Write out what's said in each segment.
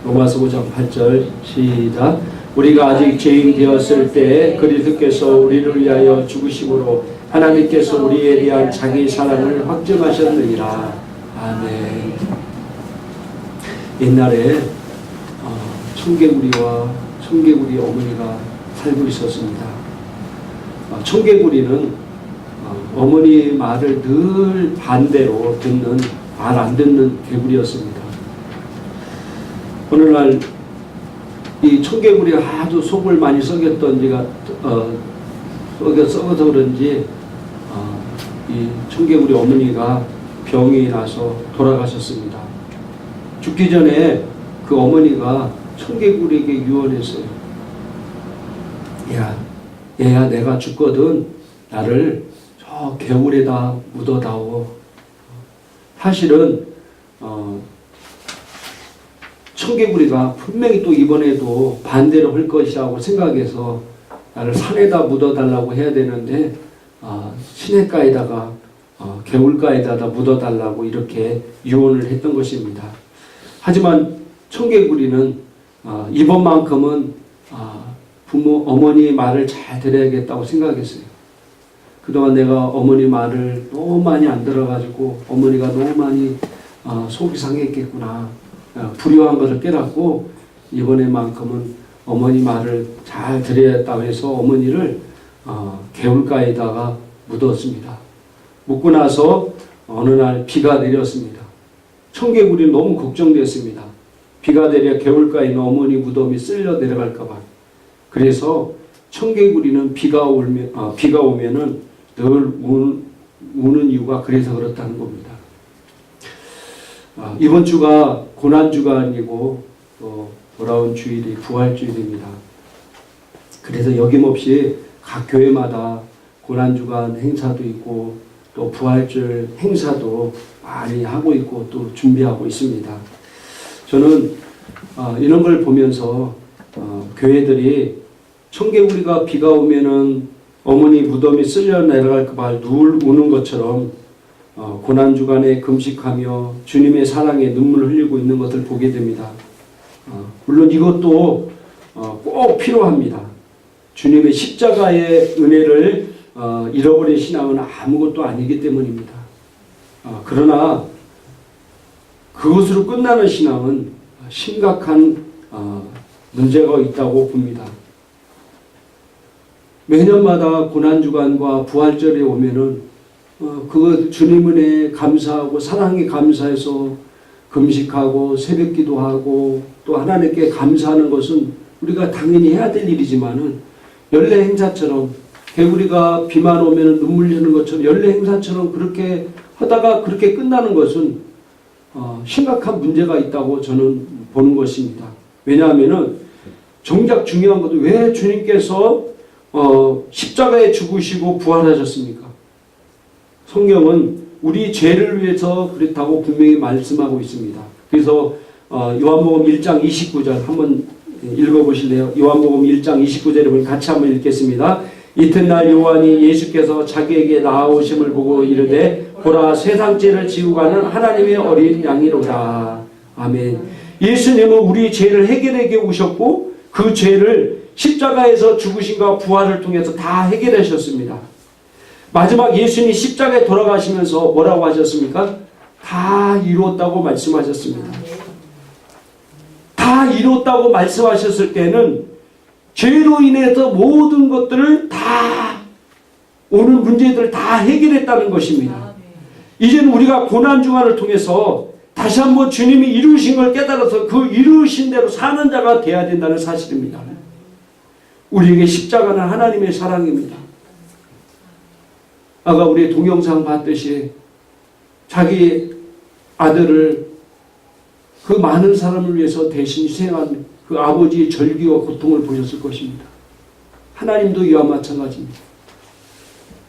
로마서 5장 8절 시작. 우리가 아직 죄인 되었을 때 그리스도께서 우리를 위하여 죽으심으로 하나님께서 우리에 대한 자기 사랑을 확증하셨느니라. 아멘. 옛날에 청개구리와 청개구리 어머니가 살고 있었습니다. 청개구리는 어머니 말을 늘 반대로 듣는, 말 안 듣는 개구리였습니다. 오늘날 이 청개구리가 아주 속을 많이 썩였던지가 썩어서 그런지 이 청개구리 어머니가 병이 나서 돌아가셨습니다. 죽기 전에 그 어머니가 청개구리에게 유언했어요. 얘야 내가 죽거든 나를 저 개울에다 묻어다오. 사실은 청개구리가 분명히 또 이번에도 반대로 할 것이라고 생각해서 나를 산에다 묻어달라고 해야 되는데 시냇가에다가 개울가에다가 묻어달라고 이렇게 유언을 했던 것입니다. 하지만 청개구리는 이번만큼은 어머니 말을 잘 들어야겠다고 생각했어요. 그동안 내가 어머니 말을 너무 많이 안 들어가지고 어머니가 너무 많이 속이 상했겠구나. 불효한 것을 깨닫고 이번에만큼은 어머니 말을 잘 들어야겠다고 해서 어머니를 개울가에다가 묻었습니다. 묻고 나서 어느 날 비가 내렸습니다. 청개구리는 너무 걱정됐습니다. 비가 내려 개울가에 있는 어머니 무덤이 쓸려 내려갈까 봐. 그래서 청개구리는 비가 오면은 늘 우는 이유가 그래서 그렇다는 겁니다. 이번 주가 고난주가 아니고 또 돌아온 주일이 부활주일입니다. 그래서 여김없이 각 교회마다 고난주간 행사도 있고 또 부활절 행사도 많이 하고 있고 또 준비하고 있습니다. 저는 이런 걸 보면서 교회들이 청개구리가 비가 오면은 어머니 무덤이 쓸려 내려갈까 봐 늘 우는 것처럼 고난주간에 금식하며 주님의 사랑에 눈물을 흘리고 있는 것을 보게 됩니다. 물론 이것도 꼭 필요합니다. 주님의 십자가의 은혜를 잃어버린 신앙은 아무것도 아니기 때문입니다. 그러나 그것으로 끝나는 신앙은 심각한 문제가 있다고 봅니다. 매년마다 고난주간과 부활절에 오면은 그 주님 은혜에 감사하고 사랑에 감사해서 금식하고 새벽기도하고 또 하나님께 감사하는 것은 우리가 당연히 해야 될 일이지만은 연례 행사처럼 개구리가 비만 오면은 눈물 흘리는 것처럼 연례 행사처럼 그렇게 하다가 그렇게 끝나는 것은 심각한 문제가 있다고 저는 보는 것입니다. 왜냐하면은 정작 중요한 것도 왜 주님께서 십자가에 죽으시고 부활하셨습니까? 성경은 우리 죄를 위해서 그렇다고 분명히 말씀하고 있습니다. 그래서 요한복음 1장 29절 한번 읽어보실래요? 요한복음 1장 29절을 같이 한번 읽겠습니다. 이튿날 요한이 예수께서 자기에게 나아오심을 보고 이르되 보라 세상 죄를 지우고 가는 하나님의 어린 양이로다. 아멘. 예수님은 우리 죄를 해결하게 오셨고 그 죄를 십자가에서 죽으심과 부활을 통해서 다 해결하셨습니다. 마지막 예수님이 십자가에 돌아가시면서 뭐라고 하셨습니까? 다 이루었다고 말씀하셨습니다. 다 이루었다고 말씀하셨을 때는 죄로 인해서 모든 것들을 다 오는 문제들을 다 해결했다는 것입니다. 이제는 우리가 고난주간을 통해서 다시 한번 주님이 이루신 걸 깨달아서 그 이루신 대로 사는 자가 되어야 된다는 사실입니다. 우리에게 십자가는 하나님의 사랑입니다. 아까 우리 동영상 봤듯이 자기 아들을 그 많은 사람을 위해서 대신 희생한 그 아버지의 절기와 고통을 보셨을 것입니다. 하나님도 이와 마찬가지입니다.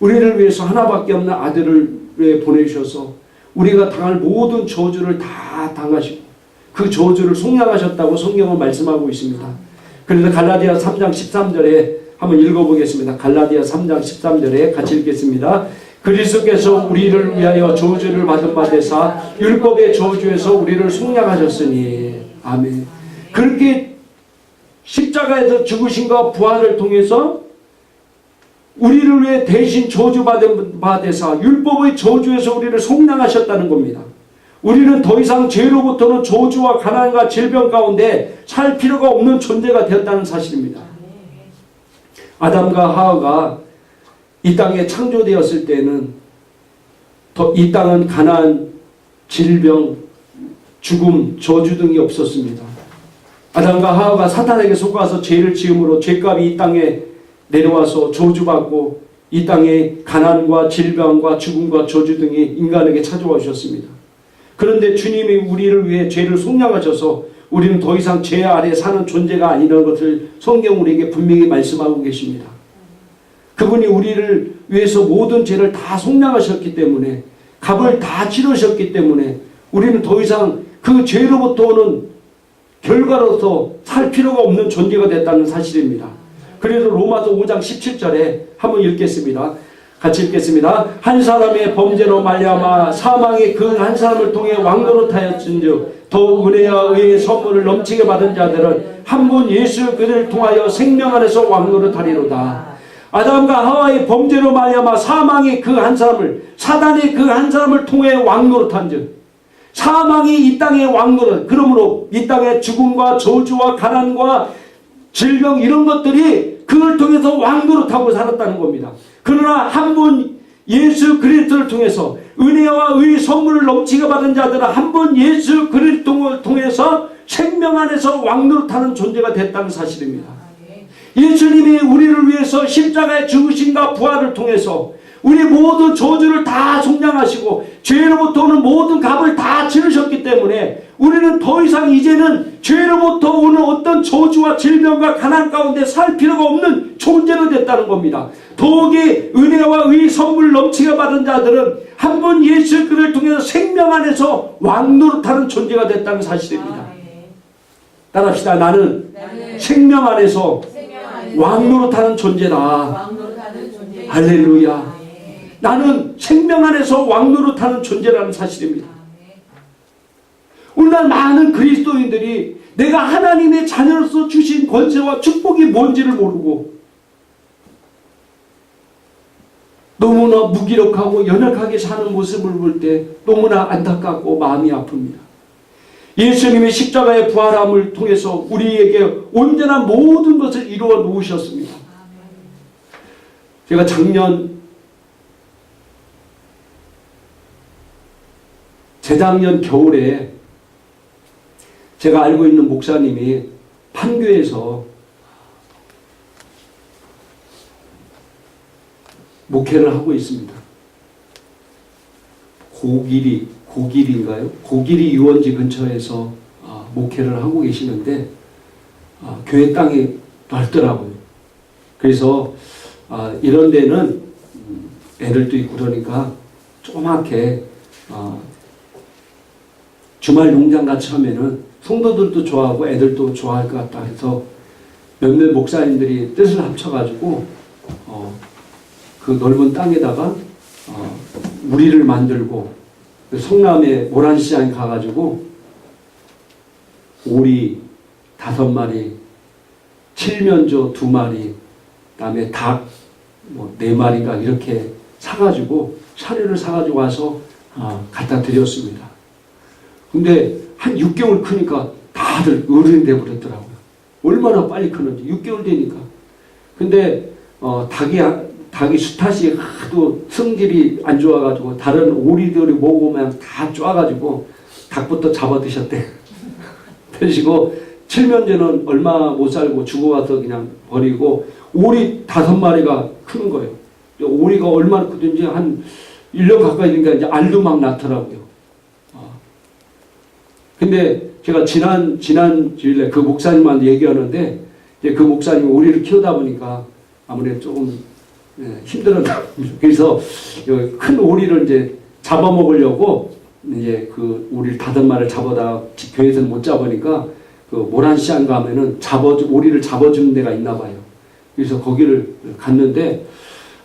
우리를 위해서 하나밖에 없는 아들을 보내주셔서 우리가 당할 모든 저주를 다 당하시고 그 저주를 속량하셨다고 성경은 말씀하고 있습니다. 그래서 갈라디아 3장 13절에 한번 읽어보겠습니다. 갈라디아 3장 13절에 같이 읽겠습니다. 그리스도께서 우리를 위하여 저주를 받은 바 되사 율법의 저주에서 우리를 속량하셨으니. 아멘. 그렇게 십자가에서 죽으심과 부활을 통해서 우리를 위해 대신 저주받은 바 되사 율법의 저주에서 우리를 속량하셨다는 겁니다. 우리는 더 이상 죄로부터는 저주와 가난과 질병 가운데 살 필요가 없는 존재가 되었다는 사실입니다. 아담과 하와가 이 땅에 창조되었을 때는 이 땅은 가난, 질병, 죽음, 저주 등이 없었습니다. 아담과 하와가 사탄에게 속아서 죄를 지음으로 죄값이 이 땅에 내려와서 저주받고 이 땅에 가난과 질병과 죽음과 저주 등이 인간에게 찾아와 주셨습니다. 그런데 주님이 우리를 위해 죄를 속량하셔서 우리는 더 이상 죄 아래 사는 존재가 아니라는 것을 성경 우리에게 분명히 말씀하고 계십니다. 그분이 우리를 위해서 모든 죄를 다 속량하셨기 때문에 값을 다 치르셨기 때문에 우리는 더 이상 그 죄로부터 오는 결과로서 살 필요가 없는 존재가 됐다는 사실입니다. 그래서 로마서 5장 17절에 한번 읽겠습니다. 같이 읽겠습니다. 한 사람의 범죄로 말미암아 사망이 그 한 사람을 통해 왕노릇하였은즉 더욱 은혜와 의의 선물을 넘치게 받은 자들은 한 분 예수 그를 통하여 생명 안에서 왕노릇하리로다. 아담과 하와의 범죄로 말미암아 사망이 그 한 사람을 사단이 그 한 사람을 통해 왕노릇한즉 사망이 이 땅의 왕노릇, 그러므로 이 땅의 죽음과 저주와 가난과 질병 이런 것들이 그걸 통해서 왕노릇하고 살았다는 겁니다. 그러나 한 분 예수 그리스도를 통해서 은혜와 의의 선물을 넘치게 받은 자들은 한 분 예수 그리스도를 통해서 생명 안에서 왕노릇하는 존재가 됐다는 사실입니다. 예수님이 우리를 위해서 십자가의 죽으심과 부활을 통해서 우리 모든 저주를 다 속량하시고 죄로부터 오는 모든 값을 다 치르셨기 때문에 우리는 더 이상 이제는 죄로부터 오는 어떤 저주와 질병과 가난 가운데 살 필요가 없는 존재가 됐다는 겁니다. 더욱이 은혜와 의의 선물 넘치게 받은 자들은 한 분 예수 그를 통해서 생명 안에서 왕노릇하는 존재가 됐다는 사실입니다. 따라합시다. 나는 생명 안에서 왕노릇하는 존재다. 할렐루야. 나는 생명 안에서 왕노릇하는 존재라는 사실입니다. 오늘날 많은 그리스도인들이 내가 하나님의 자녀로서 주신 권세와 축복이 뭔지를 모르고 너무나 무기력하고 연약하게 사는 모습을 볼 때 너무나 안타깝고 마음이 아픕니다. 예수님의 십자가의 부활함을 통해서 우리에게 온전한 모든 것을 이루어 놓으셨습니다. 제가 재작년 겨울에 제가 알고 있는 목사님이 판교에서 목회를 하고 있습니다. 고길인가요? 고길이 유원지 근처에서 목회를 하고 계시는데 교회 땅이 넓더라고요. 그래서 이런 데는 애들도 있고 그러니까 조그맣게 주말 농장같이 하면은 성도들도 좋아하고 애들도 좋아할 것 같다 해서 몇몇 목사님들이 뜻을 합쳐가지고 그 넓은 땅에다가 우리를 만들고 성남의 모란시장에 가가지고 오리 5마리, 칠면조 2마리, 그다음에 닭 4마리가 이렇게 사가지고 사료를 사가지고 와서 갖다 드렸습니다. 근데 한 6개월 크니까 다들 어른이 돼버렸더라고요. 얼마나 빨리 크는지 6개월 되니까. 근데 닭이 수탉이 하도 성질이 안 좋아가지고 다른 오리들이 먹으면 다 쪼아가지고 닭부터 잡아 드셨대. 드시고 칠면조는 얼마 못 살고 죽어가서 그냥 버리고 오리 5마리가 크는 거예요. 오리가 얼마나 크든지 한 1년 가까이 되니까 이제 알도 막 낳더라고요. 근데 제가 지난 주일에 그 목사님한테 얘기하는데 이제 그 목사님이 오리를 키우다 보니까 아무래도 조금 힘들었다. 그래서 큰 오리를 이제 잡아먹으려고 이제 그 오리를 5마리를 잡아다 교회에서는 못 잡으니까 그 모란시장 가면은 오리를 잡아주는 데가 있나 봐요. 그래서 거기를 갔는데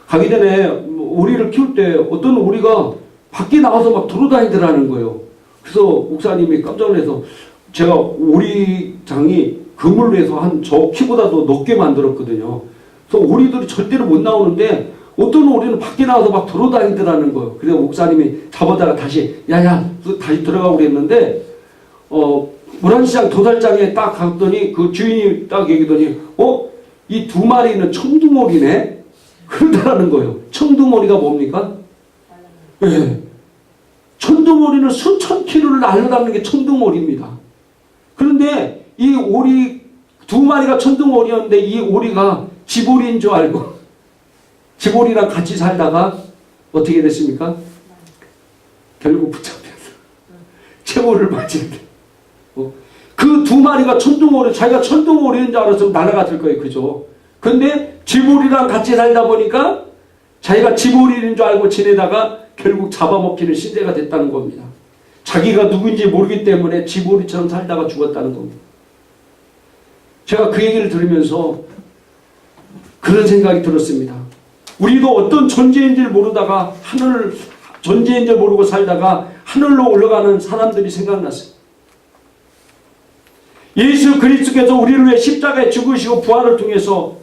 가기 전에 오리를 키울 때 어떤 오리가 밖에 나와서 막 돌아다니더라는 거예요. 그래서 목사님이 깜짝 놀라서 제가 오리 장이 그물로 해서 한 저 키보다도 높게 만들었거든요. 그래서 오리들이 절대로 못 나오는데 어떤 오리는 밖에 나와서 막 돌아다니더라는 거예요. 그래서 목사님이 잡아다가 다시 야야 다시 들어가고 그랬는데 모란시장 도살장에 딱 갔더니 그 주인이 딱 얘기더니 이 두 마리는 청둥오리네? 그러더라는 거예요. 청둥오리가 뭡니까? 네. 청둥오리는 수천 킬로를 날아다니는 게 청둥오리입니다. 그런데 이 오리 두 마리가 청둥오리였는데 이 오리가 지보리인 줄 알고 지보리랑 같이 살다가 어떻게 됐습니까? 결국 붙잡혀서 채모를 맞은 그 두 마리가 천둥오리, 자기가 천둥오리인 줄 알았으면 날아갔을 거예요. 그죠? 근데 지보리랑 같이 살다 보니까 자기가 지보리인 줄 알고 지내다가 결국 잡아먹히는 신세가 됐다는 겁니다. 자기가 누군지 모르기 때문에 지보리처럼 살다가 죽었다는 겁니다. 제가 그 얘기를 들으면서 그런 생각이 들었습니다. 우리도 어떤 존재인지를 모르다가 존재인 줄 모르고 살다가 하늘로 올라가는 사람들이 생각났어요. 예수 그리스도께서 우리를 위해 십자가에 죽으시고 부활을 통해서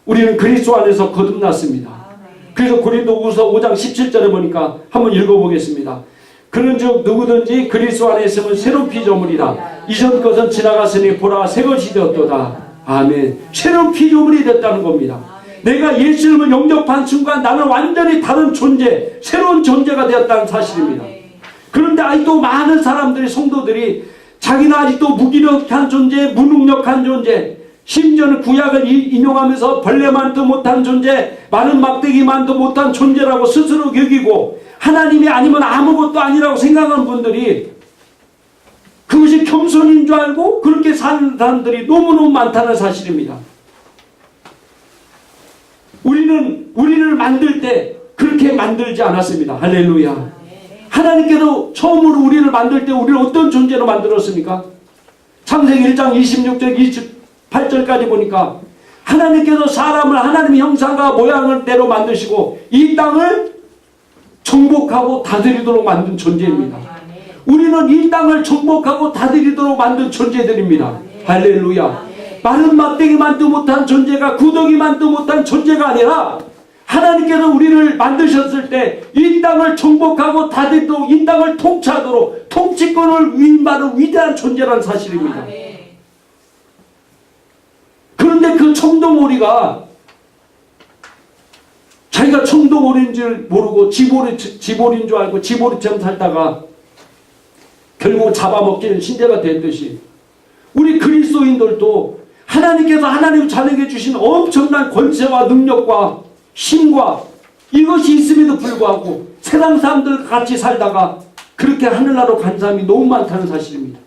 우리는 그리스도 안에서 거듭났습니다. 그래서 고린도후서 5장 17절에 보니까 한번 읽어보겠습니다. 그런즉 누구든지 그리스도 안에 있으면 새로운 피조물이라. 이전 것은 지나갔으니 보라 새 것이 되었도다. 아멘. 새로운 피조물이 됐다는 겁니다. 내가 예수님을 영접한 순간 나는 완전히 다른 존재, 새로운 존재가 되었다는 사실입니다. 그런데 아직도 많은 사람들이, 성도들이 자기는 아직도 무기력한 존재, 무능력한 존재, 심지어는 구약을 인용하면서 벌레만도 못한 존재, 마른 막대기만도 못한 존재라고 스스로 여기고 하나님이 아니면 아무것도 아니라고 생각하는 분들이 그것이 겸손인 줄 알고 그렇게 사는 사람들이 너무너무 많다는 사실입니다. 우리를 만들 때 그렇게 만들지 않았습니다. 할렐루야. 하나님께서 처음으로 우리를 만들 때 우리를 어떤 존재로 만들었습니까? 창세기 1장 26절 28절까지 보니까 하나님께서 사람을 하나님의 형상과 모양대로 만드시고 이 땅을 정복하고 다스리도록 만든 존재입니다. 우리는 이 땅을 정복하고 다스리도록 만든 존재들입니다. 할렐루야. 마른 막대기만도 못한 존재가, 구더기만도 못한 존재가 아니라 하나님께서 우리를 만드셨을 때 이 땅을 정복하고 다스리도록, 이 땅을 통치하도록 통치권을 위임받은 위대한 존재라는 사실입니다. 그런데 그 청동오리가 자기가 청동오리인 줄 모르고 지보리인 줄 알고 지보리처럼 살다가 결국 잡아먹히는 신대가 됐듯이 우리 그리스도인들도 하나님께서 하나님 자녀에게 주신 엄청난 권세와 능력과 힘과 이것이 있음에도 불구하고 세상 사람들과 같이 살다가 그렇게 하늘나라로 간 사람이 너무 많다는 사실입니다.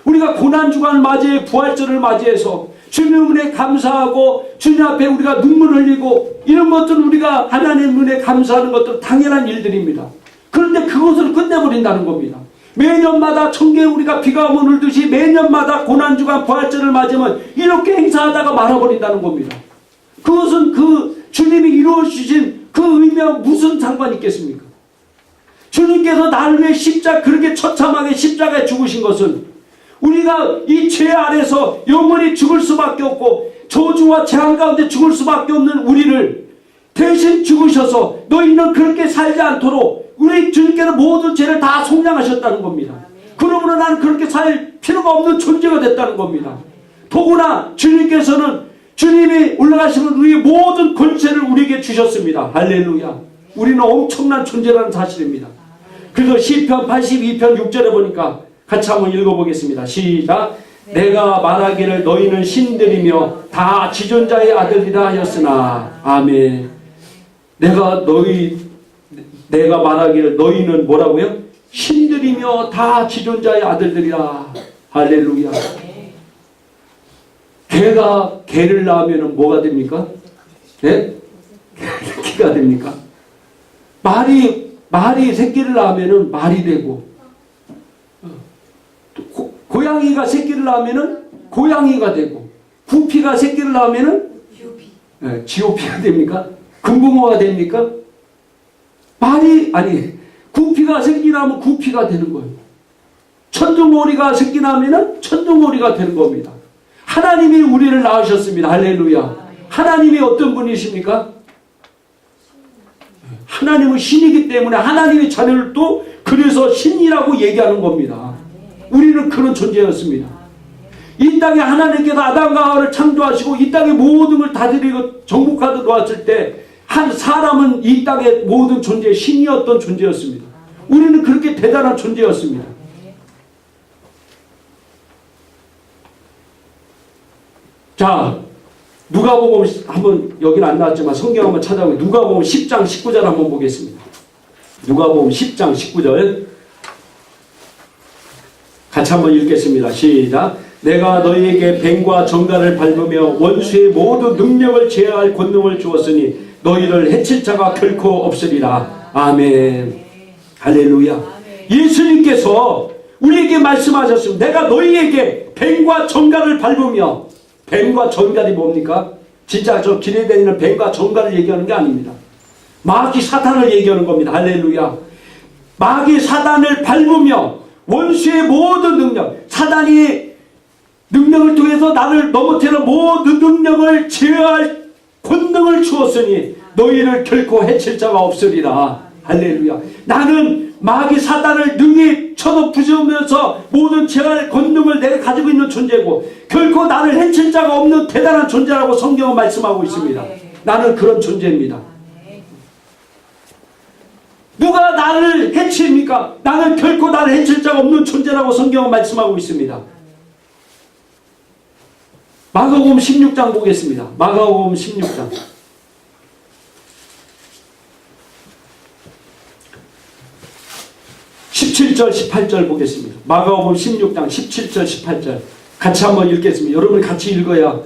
우리가 고난주간을 맞이해 부활절을 맞이해서 주님 은혜에 감사하고 주님 앞에 우리가 눈물 흘리고 이런 것들은 우리가 하나님 은혜에 감사하는 것들은 당연한 일들입니다. 그런데 그것을 끝내버린다는 겁니다. 매년마다 천개에 우리가 비가 오면 울듯이 매년마다 고난주간 부활절을 맞으면 이렇게 행사하다가 말아버린다는 겁니다. 그것은 그 주님이 이루어주신 그 의미와 무슨 상관이 있겠습니까? 주님께서 나를 위해 그렇게 처참하게 십자가에 죽으신 것은 우리가 이 죄 아래서 영원히 죽을 수밖에 없고 저주와 재앙 가운데 죽을 수밖에 없는 우리를 대신 죽으셔서 너희는 그렇게 살지 않도록 우리 주님께서 모든 죄를 다 속량하셨다는 겁니다. 그러므로 나는 그렇게 살 필요가 없는 존재가 됐다는 겁니다. 더구나 주님께서는 주님이 올라가시는 우리의 모든 권세를 우리에게 주셨습니다. 할렐루야. 우리는 엄청난 존재라는 사실입니다. 그래서 시편 82편 6절에 보니까 같이 한번 읽어보겠습니다. 시작. 내가 말하기를 너희는 신들이며 다 지존자의 아들이라 하였으나. 아멘. 내가 말하기를 너희는 뭐라고요? 신들이며 다 지존자의 아들들이라. 할렐루야. 개가 개를 낳으면 뭐가 됩니까? 네? 새끼가 됩니까? 말이 새끼를 낳으면 말이 되고, 고양이가 새끼를 낳으면 고양이가 되고, 구피가 새끼를 낳으면 GOP가 됩니까? 금붕어가 됩니까? 구피가 새끼를 낳으면 구피가 되는 거예요. 첫 천둥오리가 새끼 나면은 천둥오리가 되는 겁니다. 하나님이 우리를 낳으셨습니다. 할렐루야. 하나님이 어떤 분이십니까? 하나님은 신이기 때문에 하나님의 자녀를 또 그래서 신이라고 얘기하는 겁니다. 우리는 그런 존재였습니다. 이 땅에 하나님께서 아담과 하와를 창조하시고 이 땅에 모든 걸 다스리고 정복하듯 놓았을 때 한 사람은 이 땅의 모든 존재의 신이었던 존재였습니다. 우리는 그렇게 대단한 존재였습니다. 자, 누가복음 한번 여기는 안 나왔지만 성경 한번 찾아보면 누가복음 10장 19절 한번 보겠습니다. 누가복음 10장 19절 같이 한번 읽겠습니다. 시작. 내가 너희에게 뱀과 정갈을 밟으며 원수의 모든 능력을 제어할 권능을 주었으니 너희를 해칠 자가 결코 없으리라. 아멘. 할렐루야. 예수님께서 우리에게 말씀하셨습니다. 내가 너희에게 뱀과 정갈을 밟으며, 뱀과 정갈이 뭡니까? 진짜 저 길에 다니는 뱀과 정갈을 얘기하는 게 아닙니다. 마귀 사탄을 얘기하는 겁니다. 할렐루야. 마귀 사탄을 밟으며 원수의 모든 능력, 사탄이 능력을 통해서 나를 넘어뜨리는 모든 능력을 제어할 권능을 주었으니 너희를 결코 해칠 자가 없으리라. 할렐루야. 나는 마귀 사탄을 능히 쳐부수면서 모든 제어할 권능을 내가 가지고 있는 존재고 결코 나를 해칠 자가 없는 대단한 존재라고 성경은 말씀하고 있습니다. 나는 그런 존재입니다. 누가 나를 해칩니까? 나는 결코 나를 해칠 자가 없는 존재라고 성경은 말씀하고 있습니다. 마가복음 16장 보겠습니다. 마가복음 16장 17절 18절 보겠습니다. 마가복음 16장 17절 18절 같이 한번 읽겠습니다. 여러분이 같이 읽어야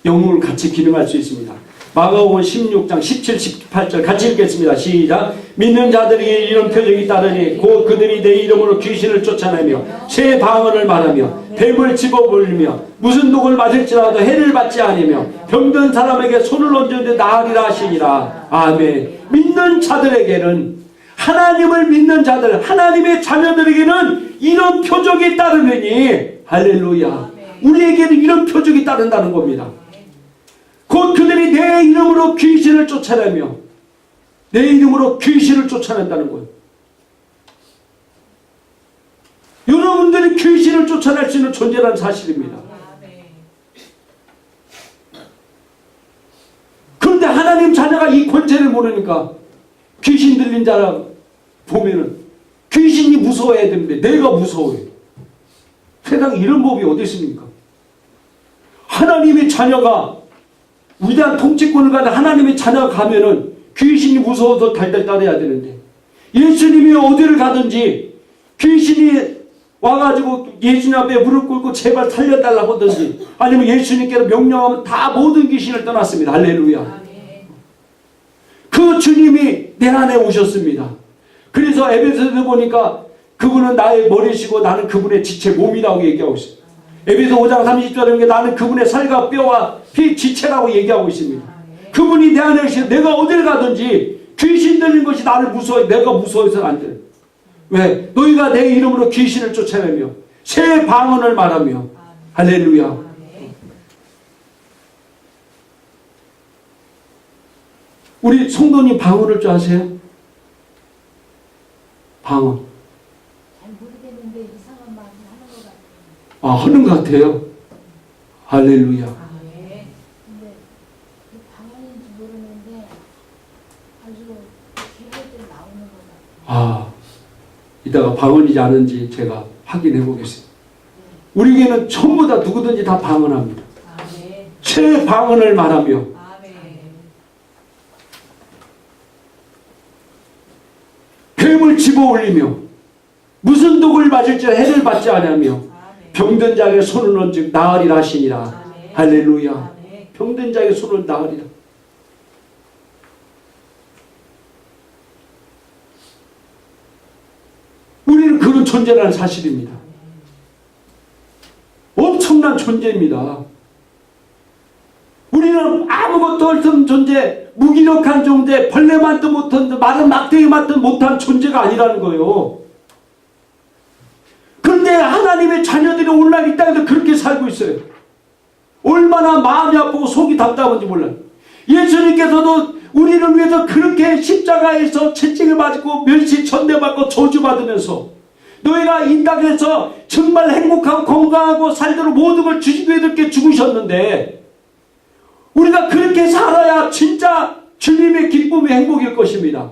영웅을 같이 기능할 수 있습니다. 마가복음 16장 17, 18절 같이 읽겠습니다. 시작. 믿는 자들에게 이런 표적이 따르니 곧 그들이 내 이름으로 귀신을 쫓아내며 새 방언을 말하며 뱀을 집어버리며 무슨 독을 맞을지라도 해를 받지 않으며 병든 사람에게 손을 얹는데 나으리라 하시니라. 아멘. 믿는 자들에게는, 하나님을 믿는 자들, 하나님의 자녀들에게는 이런 표적이 따르느니, 할렐루야. 우리에게는 이런 표적이 따른다는 겁니다. 곧 그들이 내 이름으로 귀신을 쫓아내며, 내 이름으로 귀신을 쫓아낸다는 거예요. 여러분들이 귀신을 쫓아낼 수 있는 존재라는 사실입니다. 그런데 하나님 자녀가 이 권세를 모르니까 귀신 들린 자라 보면은 귀신이 무서워해야 되는데 내가 무서워해. 세상에 이런 법이 어디 있습니까? 하나님의 자녀가, 위대한 통치권을 가진 하나님의 자녀가 가면은 귀신이 무서워서 달달 떨어야 되는데, 예수님이 어디를 가든지 귀신이 와가지고 예수님 앞에 무릎 꿇고 제발 살려달라고 하든지 아니면 예수님께로 명령하면 다 모든 귀신을 떠났습니다. 할렐루야. 그 주님이 내 안에 오셨습니다. 그래서 에베소서 보니까 그분은 나의 머리시고 나는 그분의 지체 몸이라고 얘기하고 있어요. 에베소 5장 30절에 나는 그분의 살과 뼈와 피 지체라고 얘기하고 있습니다. 그분이 내 안에 계시고 내가 어딜 가든지 귀신 들린 것이 나를 무서워해. 내가 무서워해서는 안 돼. 왜? 너희가 내 이름으로 귀신을 쫓아내며 새 방언을 말하며. 할렐루야. 우리 성도님 방언을 줄 아세요? 방언. 잘 모르겠는데 이상한 말을 하는 것 같아요. 아, 하는 것 같아요. 할렐루야. 근데 그 방언인지 모르는데 아주 기회들 나오는 것 같아요. 아, 이따가 방언이지 않은지 제가 확인해 보겠습니다. 우리에게는 전부 다 누구든지 다 방언합니다. 새 방언을 말하며 뱀을 집어올리며 무슨 독을 맞을지 해를 받지 않으며 병든 자에게 손을 얹은 나으리라 하시니라. 할렐루야. 병든 자에게 손을 나으리라. 우리는 그런 존재라는 사실입니다. 엄청난 존재입니다. 우리는 아무것도 없는 존재, 무기력한 존재, 벌레만도 못한, 마른 막대기 만도 못한 존재가 아니라는 거예요. 그런데 그런데 하나님의 자녀들이 오늘날 이 땅에서 그렇게 살고 있어요. 얼마나 마음이 아프고 속이 답답한지 몰라요. 예수님께서도 우리를 위해서 그렇게 십자가에서 채찍을 맞고 멸시 천대받고 저주받으면서 너희가 이 땅에서 정말 행복하고 건강하고 살도록 모든 걸 주시고 이렇게 죽으셨는데 우리가 그렇게 살아야 진짜 주님의 기쁨이 행복일 것입니다.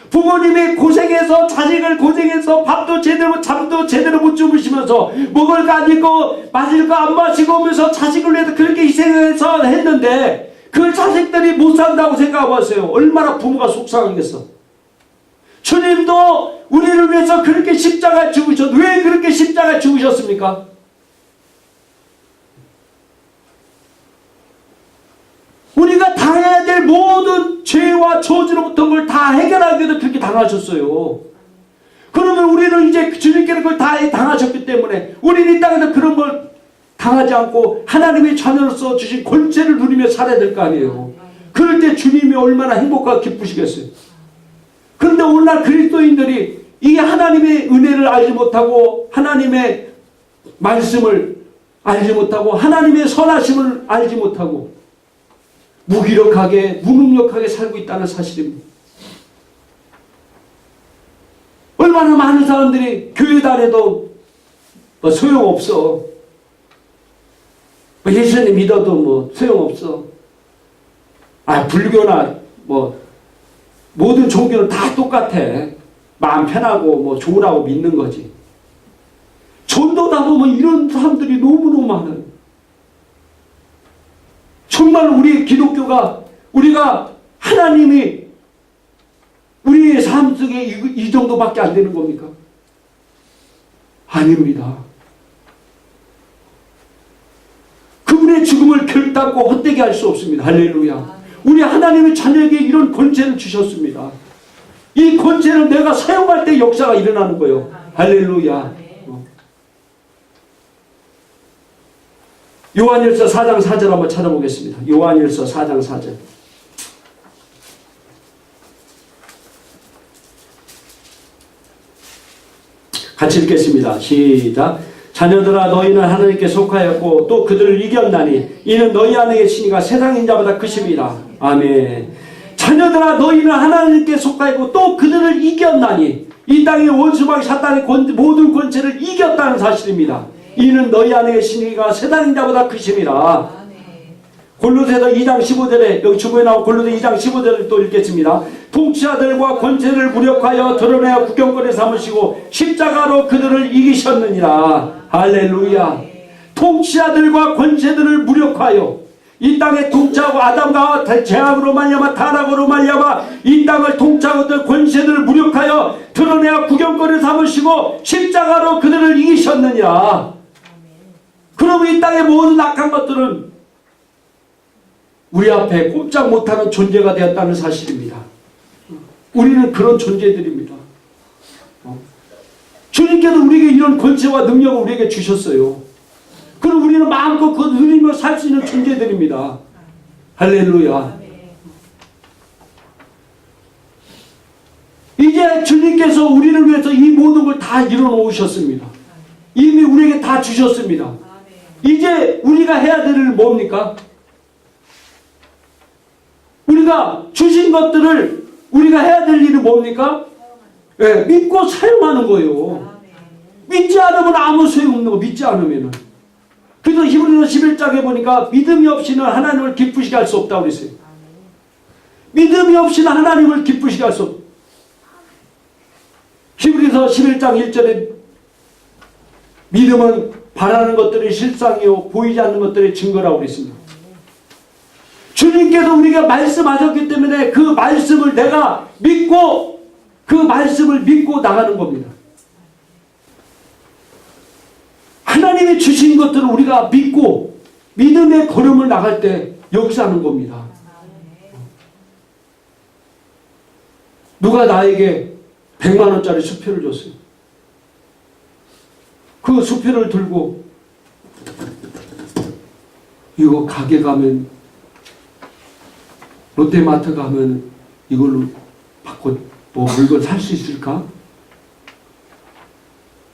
부모님이 고생해서 자식을 고생해서 밥도 제대로 잠도 제대로 못 주무시면서 먹을 거 안 입고 마실 거 안 마시고 오면서 자식을 위해서 그렇게 희생해서 했는데 그 자식들이 못 산다고 생각해보세요. 얼마나 부모가 속상하겠어. 주님도 우리를 위해서 그렇게 십자가에 죽으셨. 왜 그렇게 십자가에 죽으셨습니까? 우리가 당해야 될 모든 죄와 저주로부터 걸 다 해결하기 위해서 그렇게 당하셨어요. 그러면 우리는 이제 주님께서 그걸 다 당하셨기 때문에 우리는 이 땅에서 그런 걸 당하지 않고 하나님의 자녀로서 주신 권세를 누리며 살아야 될 거 아니에요. 그럴 때 주님이 얼마나 행복하고 기쁘시겠어요. 그런데 오늘날 그리스도인들이 이 하나님의 은혜를 알지 못하고 하나님의 말씀을 알지 못하고 하나님의 선하심을 알지 못하고 무기력하게 무능력하게 살고 있다는 사실입니다. 얼마나 많은 사람들이 교회 다녀도 뭐 소용없어. 예수님 믿어도 뭐 소용없어. 불교나 뭐 모든 종교는 다 똑같아. 마음 편하고 뭐 좋으라고 믿는 거지. 전도다 보면 이런 사람들이 너무너무 많아요. 정말 우리 기독교가 우리가 하나님이 우리의 삶 속에 이 정도밖에 안 되는 겁니까? 아닙니다. 그분의 죽음을 결단코 헛되게 할 수 없습니다. 할렐루야. 우리 하나님의 자녀에게 이런 권세를 주셨습니다. 이 권세를 내가 사용할 때 역사가 일어나는 거예요. 할렐루야. 요한일서 4장 4절 한번 찾아보겠습니다. 요한일서 4장 4절. 같이 읽겠습니다. 시작. 자녀들아 너희는 하나님께 속하였고 또 그들을 이겼나니 이는 너희 안에 계신 이가 세상인 자보다 크심이라. 아멘. 자녀들아 너희는 하나님께 속하였고 또 그들을 이겼나니 이 땅의 원수마귀 사탄의 모든 권세를 이겼다는 사실입니다. 이는 너희 안에 계신 이가 세상인 자보다 크심이라. 골로새서 2장 15절에 여기 주보에 나온 골로새 2장 15절을 또 읽겠습니다. 통치자들과 권세를 무력하여 드러내어 구경거리 삼으시고 십자가로 그들을 이기셨느니라. 할렐루야. 통치자들과 권세들을 무력하여 이 땅에 통치하고 아담과 죄악으로 말미암아 타락으로 말미암아 이 땅을 통치하고 권세들을 무력하여 드러내어 구경거리 삼으시고 십자가로 그들을 이기셨느니라. 그러면 이 땅의 모든 악한 것들은 우리 앞에 꼼짝 못하는 존재가 되었다는 사실입니다. 우리는 그런 존재들입니다. 주님께서 우리에게 이런 권세와 능력을 우리에게 주셨어요. 그럼 우리는 마음껏 그 누리며 살 수 있는 존재들입니다. 할렐루야. 이제 주님께서 우리를 위해서 이 모든 걸 다 이뤄놓으셨습니다. 이미 우리에게 다 주셨습니다. 이제 우리가 해야 될 일은 뭡니까? 우리가 주신 것들을 우리가 해야 될 일은 뭡니까? 네, 믿고 사용하는 거예요. 믿지 않으면 아무 소용없는 거. 믿지 않으면은. 그래서 히브리서 11장에 보니까 믿음이 없이는 하나님을 기쁘시게 할 수 없다고 그랬어요. 믿음이 없이는 하나님을 기쁘시게 할 수 없다. 히브리서 11장 1절에 믿음은 바라는 것들의 실상이요 보이지 않는 것들의 증거라고 그랬습니다. 주님께서 우리가 말씀하셨기 때문에 그 말씀을 내가 믿고 그 말씀을 믿고 나가는 겁니다. 하나님이 주신 것들을 우리가 믿고 믿음의 걸음을 나갈 때 역사하는 겁니다. 누가 나에게 100만 원짜리 수표를 줬어요. 그 수표를 들고 이거 가게 가면 롯데마트 가면 이걸로 받고 뭐 물건 살 수 있을까?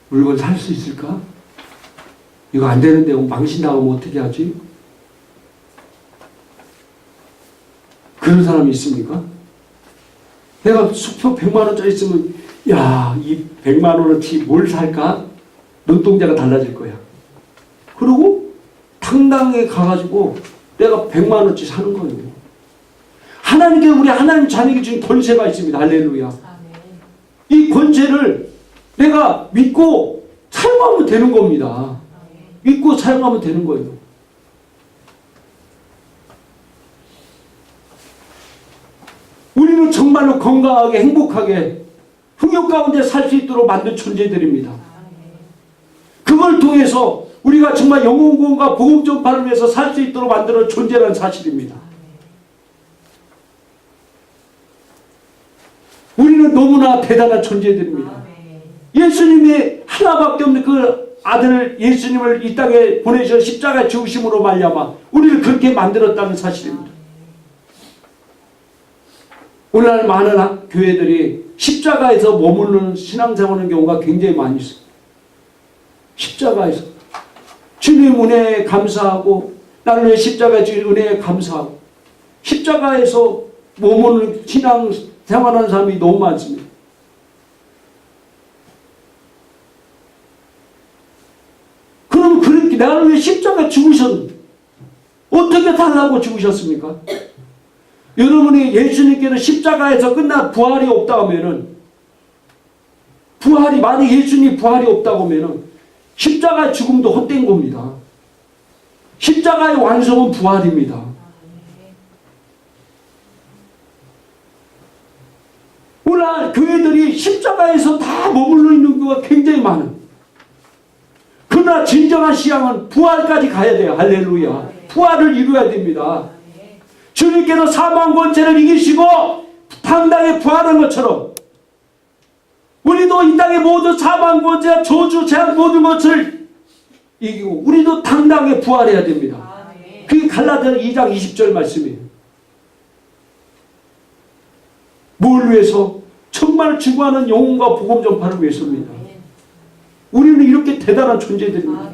물건 살 수 있을까? 이거 안 되는데 망신당하면 어떻게 하지? 그런 사람이 있습니까? 내가 수표 100만 원짜리 있으면 야, 이 100만 원어치 뭘 살까? 눈동자가 달라질 거야. 그리고 당당하게 가가지고 내가 100만 원어치 사는 거예요. 하나님께 우리 하나님 자녀에게 주신 권세가 있습니다. 할렐루야. 이 권세를 내가 믿고 사용하면 되는 겁니다. 믿고 사용하면 되는 거예요. 우리는 정말로 건강하게 행복하게 풍요 가운데 살 수 있도록 만든 존재들입니다. 그걸 통해서 우리가 정말 영혼구원과 복음 전파를 위해서 살 수 있도록 만드는 존재라는 사실입니다. 우리는 너무나 대단한 존재들입니다. 예수님이 하나밖에 없는 그 아들을 예수님을 이 땅에 보내셔 십자가 죽으심으로 말미암아 우리를 그렇게 만들었다는 사실입니다. 오늘날 많은 교회들이 십자가에서 머무르는 신앙생활하는 경우가 굉장히 많이 있어요. 십자가에서 주님 은혜에 감사하고 나를 위해 십자가에 주신 은혜에 감사하고 십자가에서 머무르는 신앙생활하는 사람이 너무 많습니다. 그럼 그렇게 나를 위해 십자가에 죽으셨는데 어떻게 달라고 죽으셨습니까? 여러분이 예수님께는 십자가에서 끝나 부활이 없다 하면은 만약 예수님 부활이 없다고 하면은 십자가의 죽음도 헛된 겁니다. 십자가의 완성은 부활입니다. 오늘 교회들이 십자가에서 다 머물러 있는 경우가 굉장히 많은. 그러나 진정한 신앙은 부활까지 가야 돼요. 할렐루야. 부활을 이루어야 됩니다. 주님께서 사망 권세를 이기시고 당당히 부활한 것처럼 우리도 이 땅의 모든 사망 권세, 저주, 재앙 모든 것을 이기고 우리도 당당히 부활해야 됩니다. 그게 갈라디아 2장 20절 말씀이에요. 뭘 위해서? 정말 죽어가는 영혼과 복음 전파를 위해서입니다. 우리는 이렇게 대단한 존재들입니다.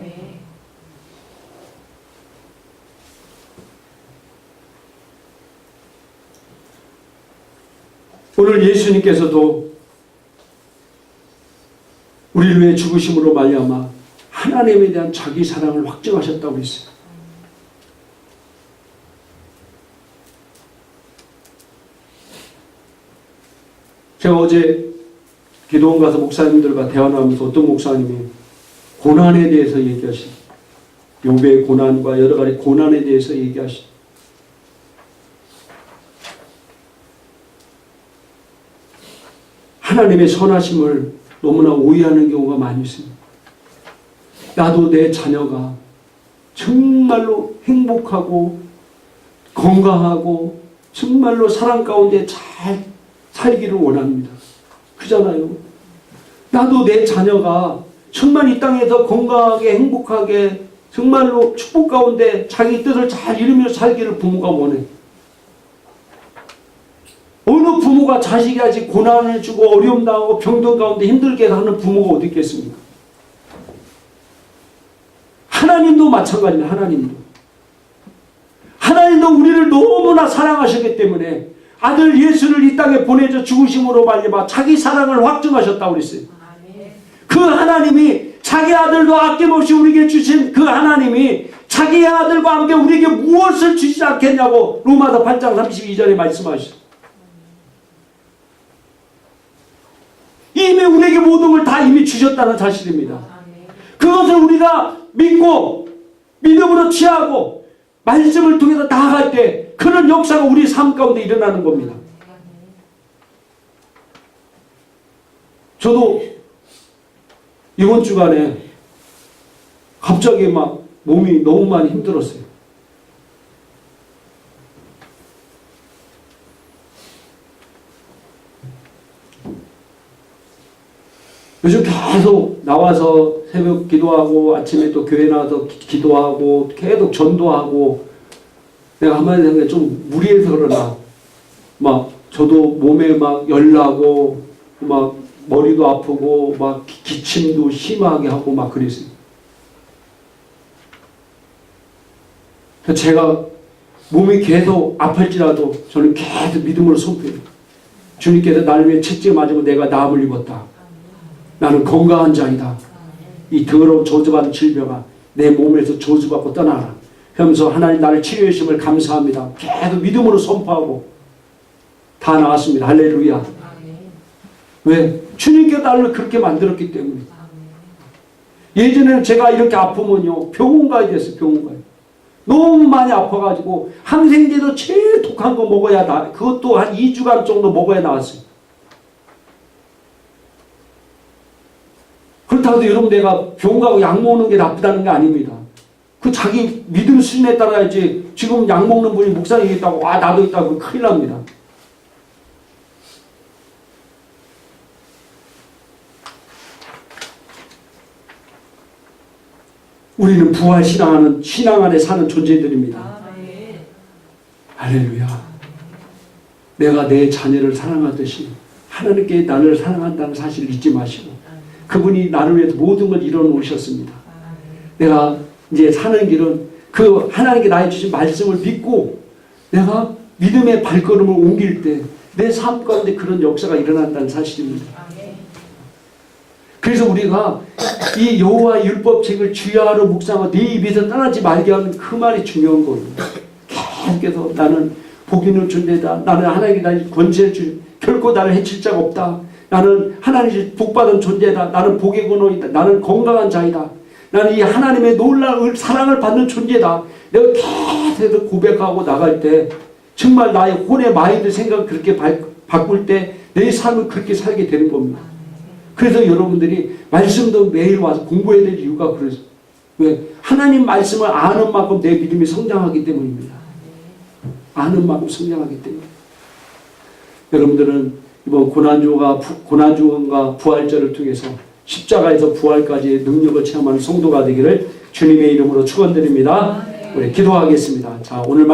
오늘 예수님께서도 우리를 위해 죽으심으로 말미암아 하나님에 대한 자기 사랑을 확증하셨다고 했어요. 제가 어제 기도원 가서 목사님들과 대화를 하면서 어떤 목사님이 고난에 대해서 얘기하시, 욥의 고난과 여러 가지 고난에 대해서 얘기하시. 하나님의 선하심을 너무나 오해하는 경우가 많이 있습니다. 나도 내 자녀가 정말로 행복하고 건강하고 정말로 사랑 가운데 잘 살기를 원합니다. 그잖아요. 나도 내 자녀가 정말 이 땅에서 건강하게 행복하게 정말로 축복 가운데 자기 뜻을 잘 이루며 살기를 부모가 원해. 어느 부모가 자식이 고난을 주고 어려움 당하고 병든 가운데 힘들게 하는 부모가 어디 있겠습니까? 하나님도 마찬가지입니다. 하나님도 우리를 너무나 사랑하셨기 때문에 아들 예수를 이 땅에 보내줘 죽으심으로 말미암아 자기 사랑을 확증하셨다고 그랬어요. 그 하나님이 자기 아들도 아낌없이 우리에게 주신 그 하나님이 자기 아들과 함께 우리에게 무엇을 주시지 않겠냐고 로마서 8장 32절에 말씀하셨어요. 이미 우리에게 모든 걸 다 이미 주셨다는 사실입니다. 그것을 우리가 믿고 믿음으로 취하고 말씀을 통해서 나아갈 때 그런 역사가 우리 삶 가운데 일어나는 겁니다. 저도 이번 주간에 갑자기 막 몸이 너무 많이 힘들었어요. 요즘 계속 나와서 새벽 기도하고 아침에 또 교회 나와서 기도하고 계속 전도하고 내가 한마디 생각해 좀 무리해서 그러나 막 저도 몸에 막 열나고 막 머리도 아프고 막 기침도 심하게 하고 막 그랬어요. 제가 몸이 계속 아플지라도 저는 계속 믿음으로 선포해요. 주님께서 나를 위해 채찍 맞으고 내가 나음을 입었다. 나는 건강한 자이다. 이 더러운 저주받은 질병아 내 몸에서 저주받고 떠나라. 하면서 하나님 나를 치료해 주심을 감사합니다. 계속 믿음으로 선포하고 다 나았습니다. 할렐루야. 왜? 주님께서 나를 그렇게 만들었기 때문에. 예전에는 제가 이렇게 아프면요 병원 가야 됐어요. 병원 가야. 너무 많이 아파가지고 항생제도 제일 독한 거 먹어야 그것도 한 2주간 정도 먹어야 나왔어요. 그렇다고 여러분 내가 병원 가고 약 먹는 게 나쁘다는 게 아닙니다. 그 자기 믿음 수준에 따라야지. 지금 약 먹는 분이 목사님이 있다고 나도 있다고 큰일 납니다. 우리는 부활 신앙 안에 사는 존재들입니다. 할렐루야. 내가 내 자녀를 사랑하듯이 하나님께 나를 사랑한다는 사실을 잊지 마시고 그분이 나를 위해서 모든 걸 이뤄놓으셨습니다. 내가 이제 사는 길은 그 하나님께 나의 주신 말씀을 믿고 내가 믿음의 발걸음을 옮길 때 내 삶 가운데 그런 역사가 일어난다는 사실입니다. 그래서 우리가 이 여호와의 율법책을 주야로 묵상하고 네 입에서 떠나지 말게 하는 그 말이 중요한 거예요. 계속해서 나는 복 있는 존재다. 나는 하나님께 나의 권세를 주 결코 나를 해칠 자가 없다. 나는 하나님의 복받은 존재다. 나는 복의 근원이다. 나는 건강한 자이다. 나는 이 하나님의 놀라운 사랑을 받는 존재다. 내가 계속 고백하고 나갈 때 정말 나의 혼의 마인드 생각을 그렇게 바꿀 때 내 삶을 그렇게 살게 되는 겁니다. 그래서 여러분들이 말씀도 매일 와서 공부해야 될 이유가 그래서 왜? 하나님 말씀을 아는 만큼 내 믿음이 성장하기 때문입니다. 아는 만큼 성장하기 때문에. 여러분들은 이번 고난주간과 부활절을 통해서 십자가에서 부활까지의 능력을 체험하는 성도가 되기를 주님의 이름으로 축원드립니다. 우리 기도하겠습니다. 자, 오늘